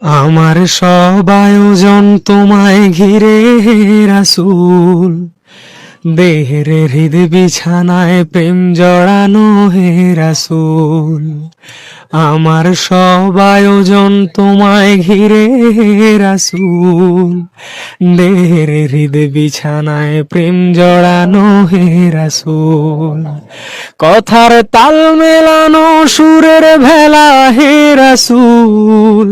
আমার সব আয়োজন তোমায় ঘিরে হে রাসূল, দেহের হৃদ বিছানায় প্রেম জড়ানো হে রাসূল। আমার সব আয়োজন তোমায় ঘিরে হে রাসূল, দেহের হৃদ বিছানায় প্রেম জড়ানো হে রাসূল। কথার তাল মেলানো সুরের ভেলা হে রাসূল,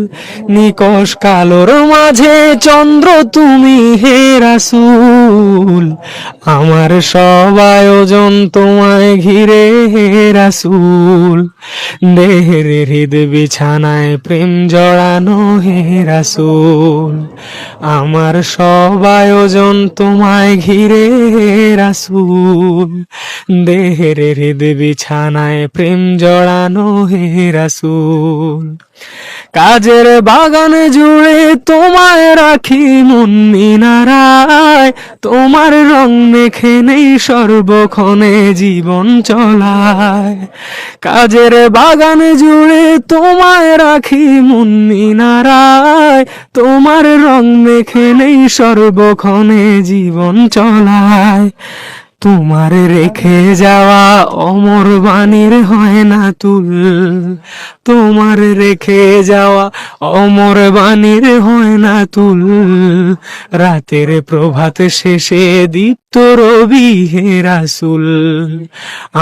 নিকষ কালোর মাঝে চন্দ্র তুমি হে রাসূল। আমার সব আয়োজন তোমায় ঘিরে হে রাসূল, দেহের হৃদ বিছানায় প্রেম জড়ানো হে রাসূল। আমার সব আয়োজন তোমায় ঘিরে হে রাসূল, দেহের হৃদ বিছানায় প্রেম জড়ানো হে রাসূল। কাজের বাগান জুড়ে তোমায় রাখি মন মিনারায়, তোমার রং মেখে নেই সর্বক্ষণে জীবন চলায়। কাজের বাগান জুড়ে তোমায় রাখি মন মিনারায়, তোমার রং মেখে নেই সর্বক্ষণে জীবন চলায়। তোমার রেখে যাওয়া অমর বাণীর হয় না তুল, তোমার রেখে যাওয়া অমর বাণীর হয় না তুল। রাতের প্রভাত শেষে দীপ্ত রবি হে রাসূল।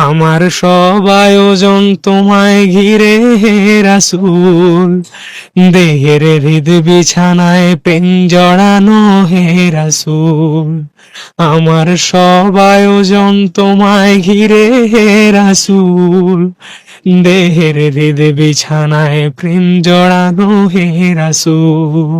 আমার সব আয়োজন তোমায় ঘিরে হে রাসূল, দেহের হৃদ বিছানায় প্রেম জড়ানো হে রাসূল। আমার সব আয়োজন তোমায় ঘিরে হে রাসূল, দেহের হৃদ বিছানায় প্রেম জড়ানো হে রাসূল।